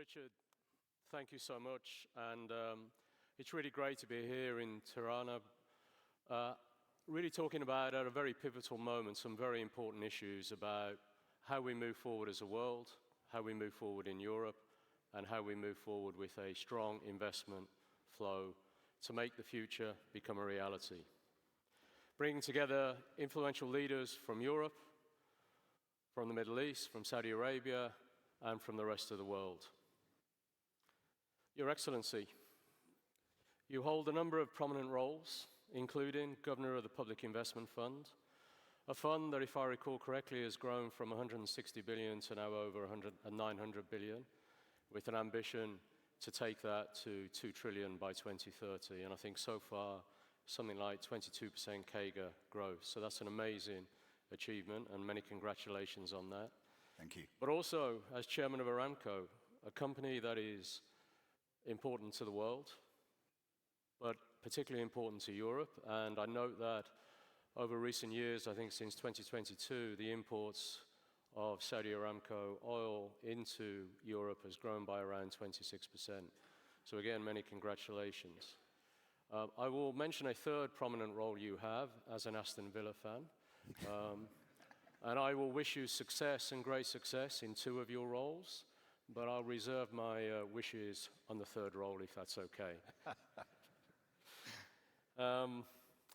Richard, thank you so much. And it's really great to be here in Tirana, really talking about, at a very pivotal moment, some very important issues about how we move forward as a world, how we move forward in Europe, and how we move forward with a strong investment flow to make the future become a reality. Bringing together influential leaders from Europe, from the Middle East, from Saudi Arabia, and from the rest of the world. Your Excellency, you hold a number of prominent roles, including Governor of the Public Investment Fund, a fund that, if I recall correctly, has grown from 160 billion to now over 900 billion, with an ambition to take that to 2 trillion by 2030. And I think so far, something like 22% CAGR growth. So that's an amazing achievement, and many congratulations on that. Thank you. But also, as chairman of Aramco, a company that is important to the world, but particularly important to Europe. And I note that over recent years, I think since 2022, the imports of Saudi Aramco oil into Europe has grown by around 26%. So again, many congratulations. I will mention a third prominent role you have as an Aston Villa fan. And I will wish you success and great success in two of your roles, but I'll reserve my wishes on the third role, if that's okay.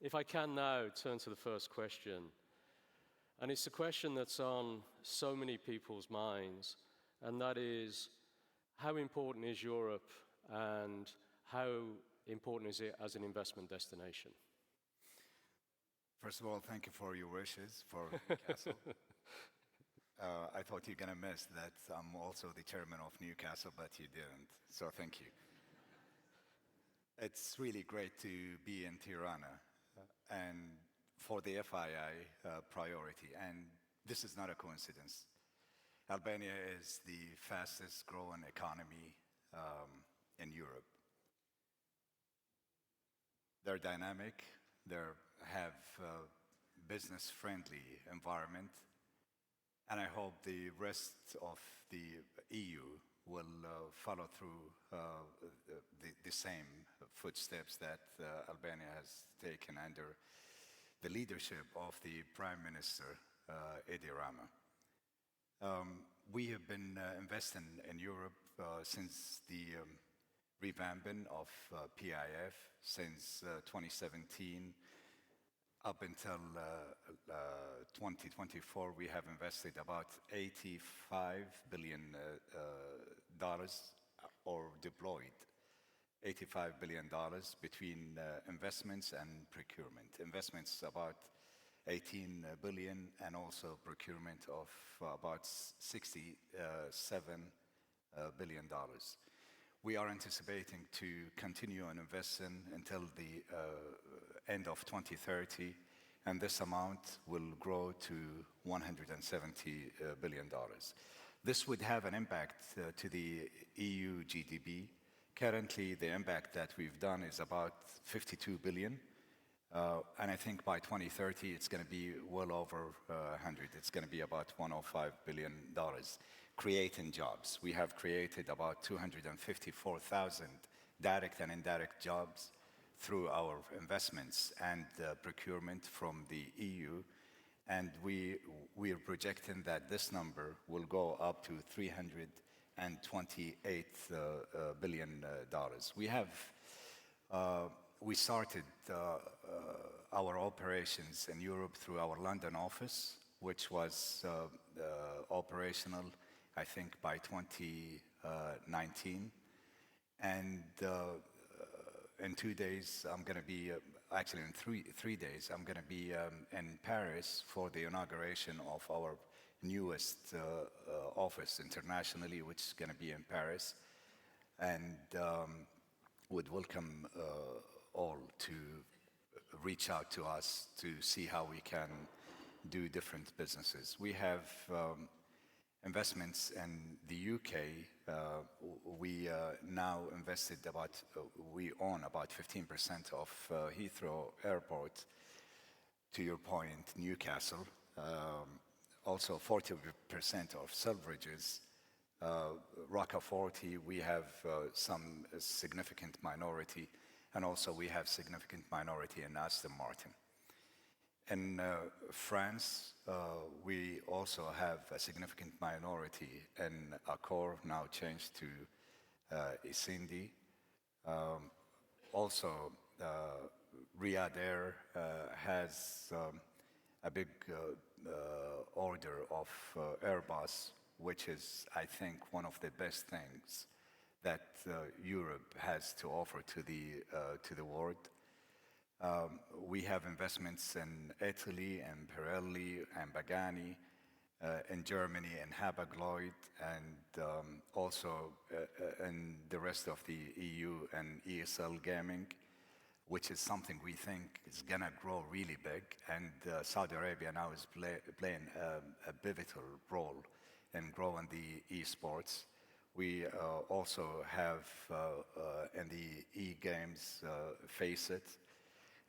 If I can now turn to the first question, and it's a question that's on so many people's minds, and that is, how important is Europe and how important is it as an investment destination? First of all, thank you for your wishes for Newcastle. I thought you were going to miss that I'm also the chairman of Newcastle, but you didn't, so thank you. It's really great to be in Tirana and for the FII priority, and this is not a coincidence. Albania is the fastest growing economy in Europe. They're dynamic, they have a business-friendly environment, and I hope the rest of the EU will follow through the same footsteps that Albania has taken under the leadership of the Prime Minister, Edi Rama. We have been investing in Europe since the revamping of PIF since 2017. Up until 2024, we have invested about $85 billion or deployed $85 billion between investments and procurement. Investments about 18 billion and also procurement of about $67 billion. We are anticipating to continue on investing until the end of 2030, and this amount will grow to $170 billion. This would have an impact to the EU GDP. Currently, the impact that we've done is about 52 billion, and I think by 2030, it's going to be well over 100. It's going to be about $105 billion. Creating jobs. We have created about 254,000 direct and indirect jobs through our investments and procurement from the EU, and we are projecting that this number will go up to $328 billion. We started our operations in Europe through our London office, which was operational, I think, by 2019. And in 2 days, I'm going to be, actually in three days, I'm going to be in Paris for the inauguration of our newest office internationally, which is going to be in Paris. And would welcome all to reach out to us to see how we can do different businesses. We have investments in the UK. We now invested about, we own about 15% of Heathrow Airport, to your point, Newcastle. Also 40% of Selfridges, Raqqa 40, we have some significant minority, and also we have significant minority in Aston Martin. In France, we also have a significant minority in Accor, now changed to Isindi. Also, Riyadh Air has a big order of Airbus, which is, I think, one of the best things that Europe has to offer to the world. We have investments in Italy, and Pirelli, and Pagani, in Germany, and Hapag-Lloyd, and also in the rest of the EU and ESL Gaming, which is something we think is going to grow really big. And Saudi Arabia now is playing a pivotal role in growing the esports. We also have in the e-games Face It.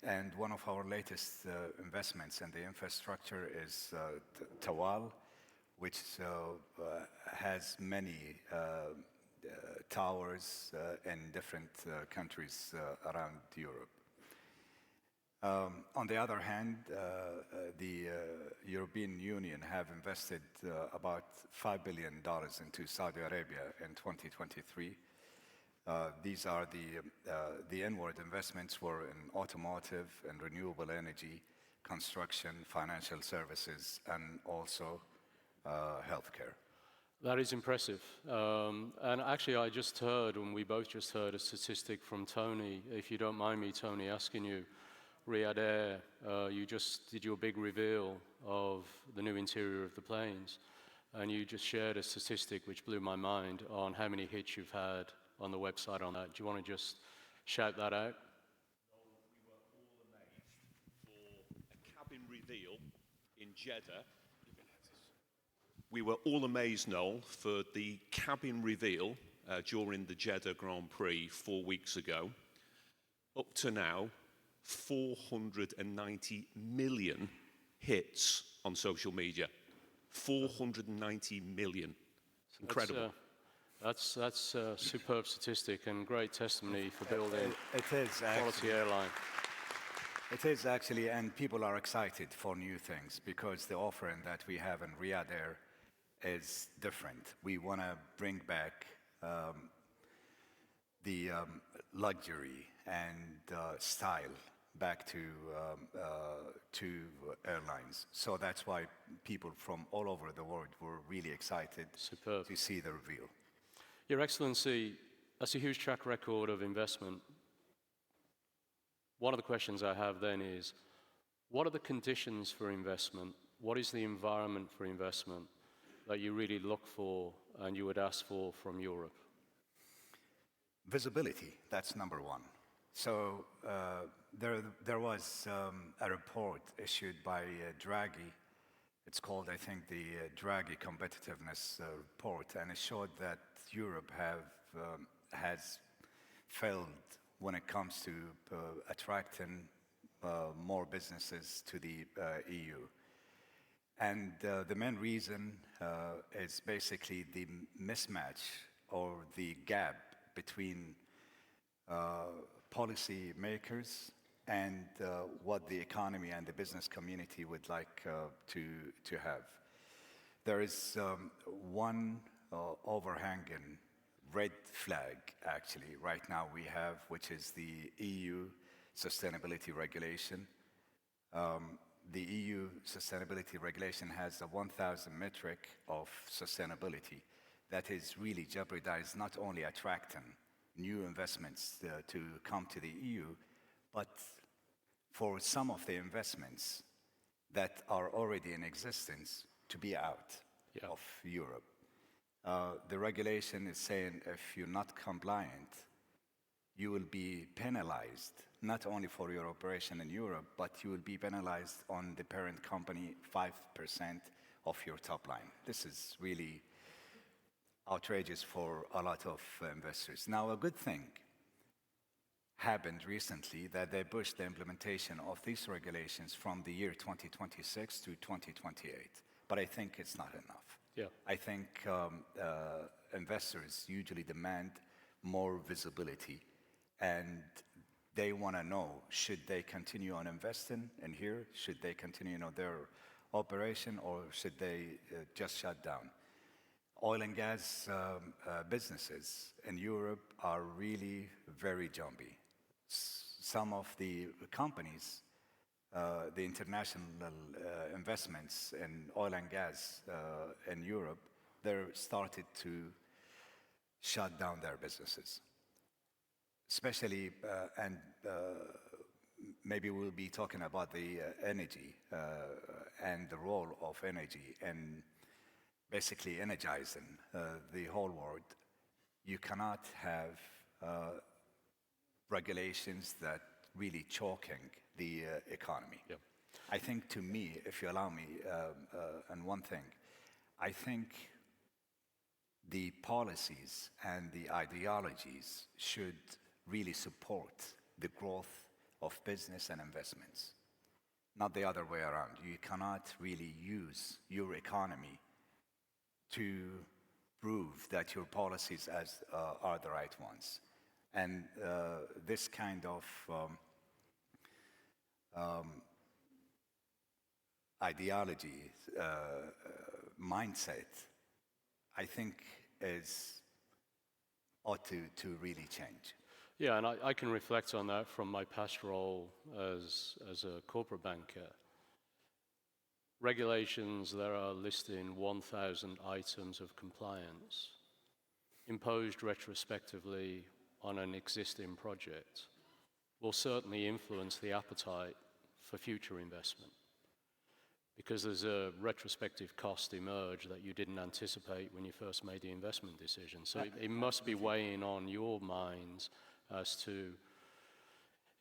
And one of our latest investments in the infrastructure is Tawal, which has many towers in different countries around Europe. On the other hand, the European Union have invested about $5 billion into Saudi Arabia in 2023. These are the inward investments were in automotive and renewable energy, construction, financial services, and also healthcare. That is impressive. And actually, I just heard, and we both just heard a statistic from Tony. If you don't mind me, Tony, asking you, Riyadh Air, you just did your big reveal of the new interior of the planes, and you just shared a statistic which blew my mind on how many hits you've had on the website on that. Do you want to just shout that out? We were all amazed for a cabin reveal in Jeddah. We were all amazed, Noel, for the cabin reveal during the Jeddah Grand Prix 4 weeks ago. Up to now, 490 million hits on social media. 490 million. Incredible. That's a superb statistic and great testimony for building quality airline. It is actually, and people are excited for new things because the offering that we have in Riyadh Air is different. We want to bring back the luxury and style back to airlines. So that's why people from all over the world were really excited to see the reveal. Your Excellency, that's a huge track record of investment. One of the questions I have then is, what are the conditions for investment? What is the environment for investment that you really look for and you would ask for from Europe? Visibility, that's number one. So there was a report issued by Draghi. It's called, I think, the Draghi Competitiveness Report, and it showed that Europe has failed when it comes to attracting more businesses to the EU. And the main reason is basically the mismatch or the gap between policy makers and what the economy and the business community would like to have. There is one overhanging red flag, actually, right now we have, which is the EU sustainability regulation. The EU sustainability regulation has a 1,000 metric of sustainability that is really jeopardized, not only attracting new investments to come to the EU, but for some of the investments that are already in existence to be out of Europe. The regulation is saying if you're not compliant, you will be penalized, not only for your operation in Europe, but you will be penalized on the parent company 5% of your top line. This is really outrageous for a lot of investors. Now, a good thing happened recently that they pushed the implementation of these regulations from the year 2026 to 2028. But I think it's not enough. Yeah. I think investors usually demand more visibility, and they want to know, should they continue on investing in here? Should they continue their operation, or should they just shut down? Oil and gas businesses in Europe are really very jumpy. Some of the companies, the international investments in oil and gas in Europe, they're started to shut down their businesses. Especially, and maybe we'll be talking about the energy and the role of energy and basically energizing the whole world. You cannot have regulations that really choking the economy. Yep. I think, to me, if you allow me, and one thing, I think the policies and the ideologies should really support the growth of business and investments, not the other way around. You cannot really use your economy to prove that your policies are the right ones. And this kind of ideology, mindset, I think ought to really change. Yeah, and I can reflect on that from my past role as a corporate banker. Regulations that are listing 1,000 items of compliance imposed retrospectively on an existing project will certainly influence the appetite for future investment, because there's a retrospective cost emerge that you didn't anticipate when you first made the investment decision. So it must be weighing on your minds as to,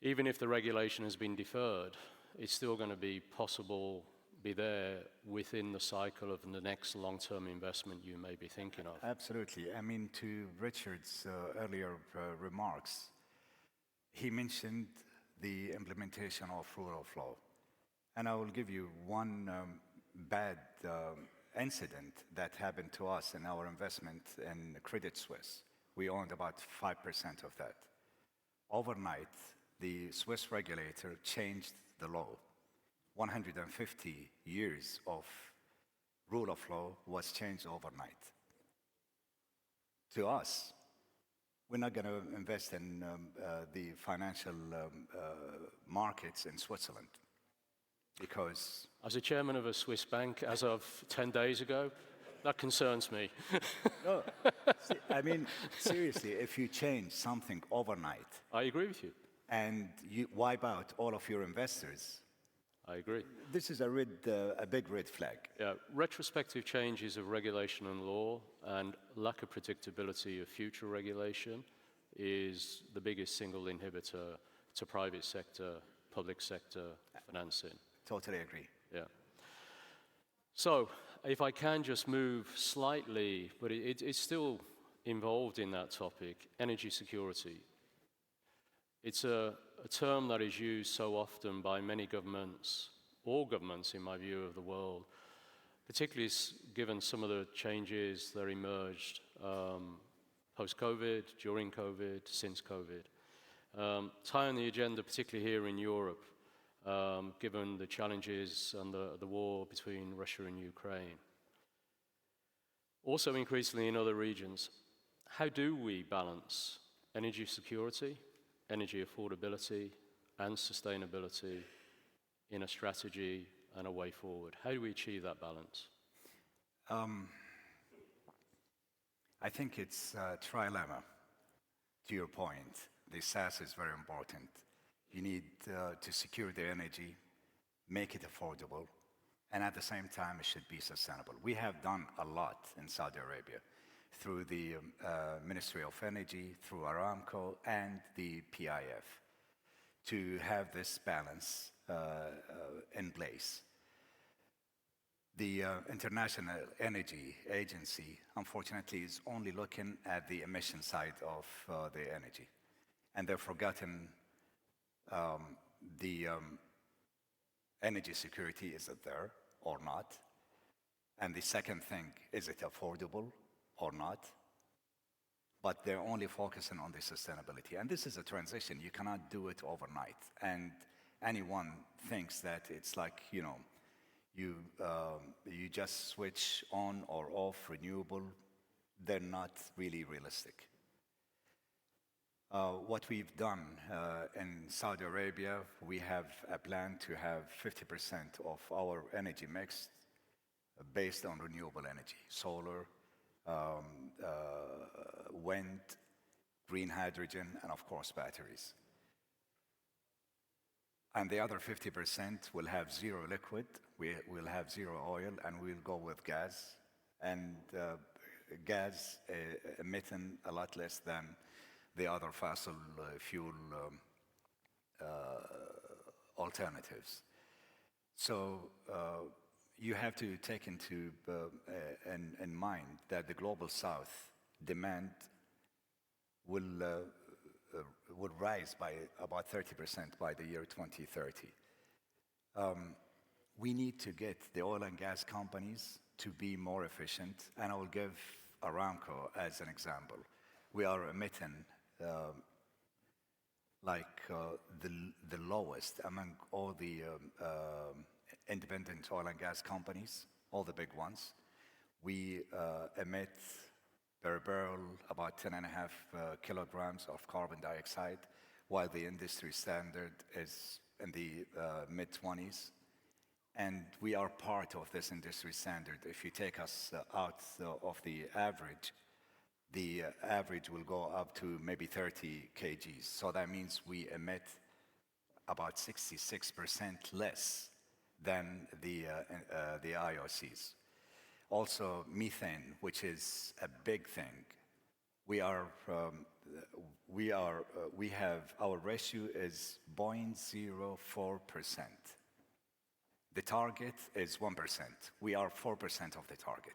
even if the regulation has been deferred, it's still going to be possible, be there within the cycle of the next long-term investment you may be thinking of. Absolutely. I mean, to Richard's earlier remarks, he mentioned the implementation of rule of law. And I will give you one bad incident that happened to us in our investment in Credit Suisse. We owned about 5% of that. Overnight, the Swiss regulator changed the law. 150 years of rule of law was changed overnight. To us, we're not going to invest in the financial markets in Switzerland, because... As a chairman of a Swiss bank, as of 10 days ago, that concerns me. No, I mean, seriously, if you change something overnight... I agree with you. ...and you wipe out all of your investors... I agree. This is a big red flag. Yeah, retrospective changes of regulation and law and lack of predictability of future regulation is the biggest single inhibitor to private sector, public sector financing. Totally agree. Yeah. So, if I can just move slightly, but it's still involved in that topic, energy security. It's a term that is used so often by many governments, all governments in my view of the world, particularly given some of the changes that emerged post-COVID, during COVID, since COVID. High on the agenda, particularly here in Europe, given the challenges and the war between Russia and Ukraine. Also increasingly in other regions. How do we balance energy security, energy affordability, and sustainability in a strategy and a way forward? How do we achieve that balance? I think it's a trilemma. To your point, the SAS is very important. You need to secure the energy, make it affordable, and at the same time, it should be sustainable. We have done a lot in Saudi Arabia through the Ministry of Energy, through Aramco, and the PIF to have this balance in place. The International Energy Agency, unfortunately, is only looking at the emission side of the energy, and they've forgotten the energy security, is it there or not? And the second thing, is it affordable or not? But they're only focusing on the sustainability. And this is a transition. You cannot do it overnight. And anyone thinks that it's like, you just switch on or off renewable. They're not really realistic. What we've done in Saudi Arabia, we have a plan to have 50% of our energy mix based on renewable energy, solar, wind, green hydrogen, and of course batteries. And the other 50% will have zero liquid, we'll have zero oil, and we'll go with gas. And gas emitting a lot less than the other fossil fuel alternatives. So you have to take into in mind that the global south demand will rise by about 30% by the year 2030. We need to get the oil and gas companies to be more efficient, and I will give Aramco as an example. We are emitting the lowest among all the independent oil and gas companies, all the big ones. We emit per barrel about 10.5 kilograms of carbon dioxide, while the industry standard is in the mid-20s. And we are part of this industry standard. If you take us out of the average will go up to maybe 30 kgs. So that means we emit about 66% less than the IOCs. Also, methane, which is a big thing. Our ratio is 0.04%. The target is 1%. We are 4% of the target.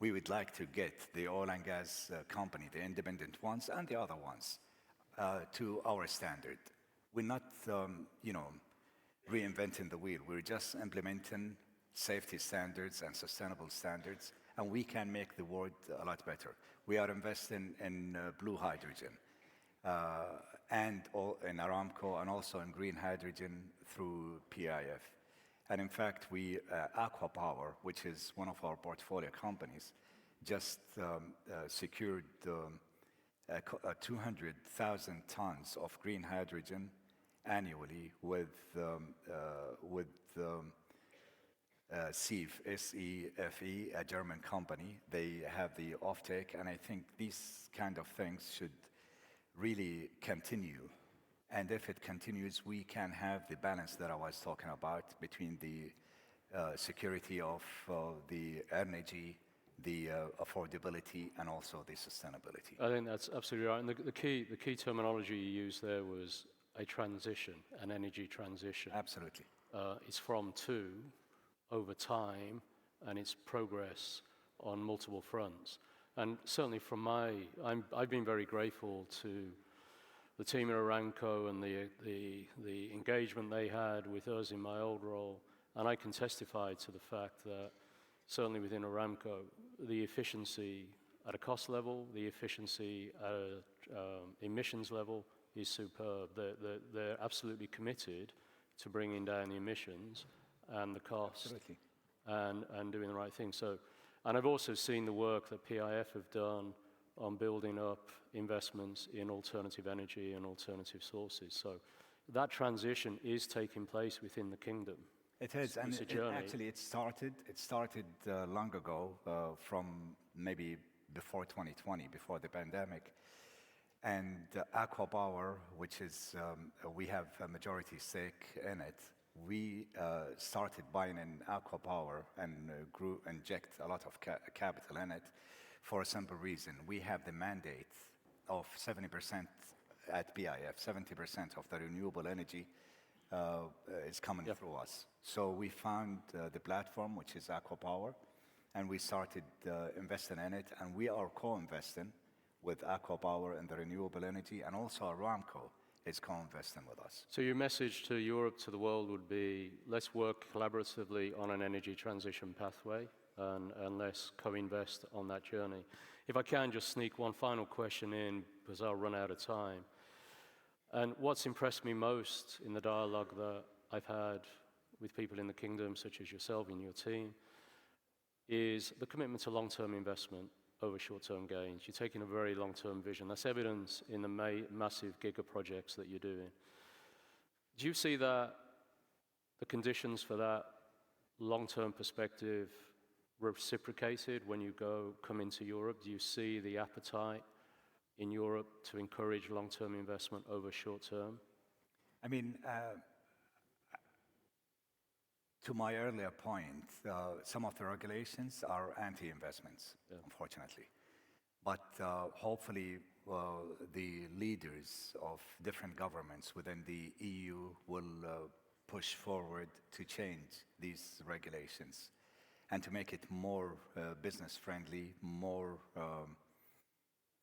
We would like to get the oil and gas company, the independent ones and the other ones, to our standard. We're not, reinventing the wheel. We're just implementing safety standards and sustainable standards, and we can make the world a lot better. We are investing in blue hydrogen and in Aramco, and also in green hydrogen through PIF. And in fact, Aqua Power, which is one of our portfolio companies, just secured 200,000 tons of green hydrogen annually with SEFE, S-E-F-E, a German company. They have the offtake, and I think these kind of things should really continue. And if it continues, we can have the balance that I was talking about between the security of the energy, the affordability, and also the sustainability. I think that's absolutely right. And the key terminology you used there was a transition, an energy transition. Absolutely. It's from to, over time, and it's progress on multiple fronts. And certainly I've been very grateful to the team at Aramco and the engagement they had with us in my old role. And I can testify to the fact that certainly within Aramco, the efficiency at a cost level, the efficiency at an emissions level is superb. They're absolutely committed to bringing down the emissions and the cost. Absolutely. And doing the right thing. And I've also seen the work that PIF have done on building up investments in alternative energy and alternative sources. So that transition is taking place within the kingdom. It is, and actually it started long ago, from maybe before 2020, before the pandemic. And Aqua Power, which is, we have a majority stake in it, we started buying in Aqua Power and inject a lot of capital in it for a simple reason. We have the mandate of 70% at PIF, 70% of the renewable energy is coming through us. So we found the platform, which is Aqua Power, and we started investing in it, and we are co-investing with Aqua Power in the renewable energy, and also Aramco is co-investing with us. So your message to Europe, to the world would be, let's work collaboratively on an energy transition pathway. and let's co-invest on that journey. If I can just sneak one final question in, because I'll run out of time. And what's impressed me most in the dialogue that I've had with people in the kingdom, such as yourself and your team, is the commitment to long-term investment over short-term gains. You're taking a very long-term vision. That's evidence in the massive giga projects that you're doing. Do you see that the conditions for that long-term perspective reciprocated when you come into Europe? Do you see the appetite in Europe to encourage long-term investment over short-term? I mean, to my earlier point, some of the regulations are anti-investments, unfortunately. But hopefully, the leaders of different governments within the EU will push forward to change these regulations and to make it more business-friendly, more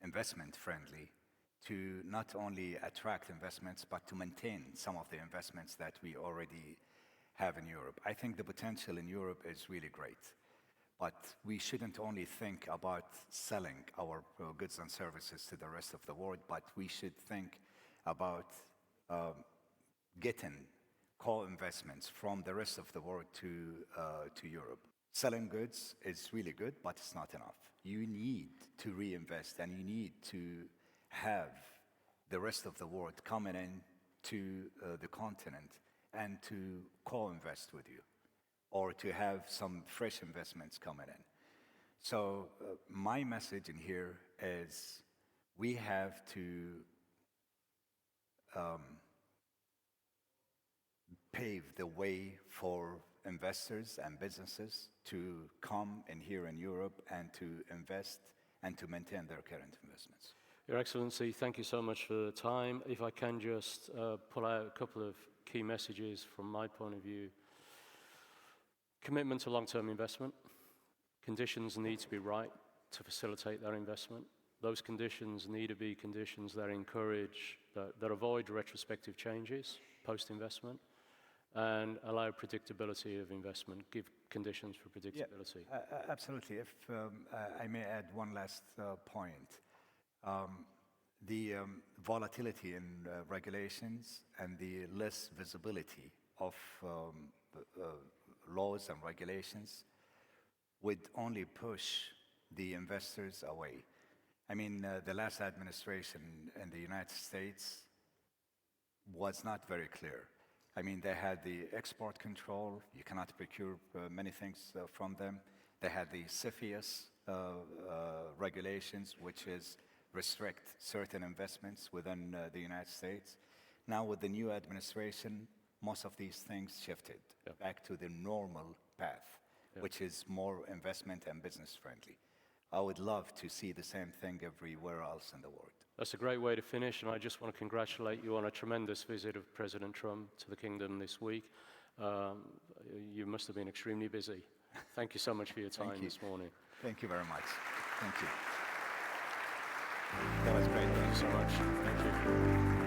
investment-friendly, to not only attract investments, but to maintain some of the investments that we already have in Europe. I think the potential in Europe is really great, but we shouldn't only think about selling our goods and services to the rest of the world, but we should think about getting co-investments from the rest of the world to Europe. Selling goods is really good, but it's not enough. You need to reinvest, and you need to have the rest of the world coming in to the continent and to co-invest with you, or to have some fresh investments coming in. So my message in here is we have to pave the way for investors and businesses to come in here in Europe and to invest and to maintain their current investments. Your Excellency, thank you so much for the time. If I can just pull out a couple of key messages from my point of view. Commitment to long-term investment. Conditions need to be right to facilitate that investment. Those conditions need to be conditions that encourage, that avoid retrospective changes post-investment, and allow predictability of investment, give conditions for predictability. Yeah, absolutely. If I may add one last point. The volatility in regulations and the less visibility of laws and regulations would only push the investors away. I mean, the last administration in the United States was not very clear. I mean, they had the export control. You cannot procure many things from them. They had the CFIUS regulations, which is restrict certain investments within the United States. Now, with the new administration, most of these things shifted back to the normal path, which is more investment and business friendly. I would love to see the same thing everywhere else in the world. That's a great way to finish, and I just want to congratulate you on a tremendous visit of President Trump to the kingdom this week. You must have been extremely busy. Thank you so much for your time this morning. Thank you very much. Thank you. That was great. Thank you so much. Thank you.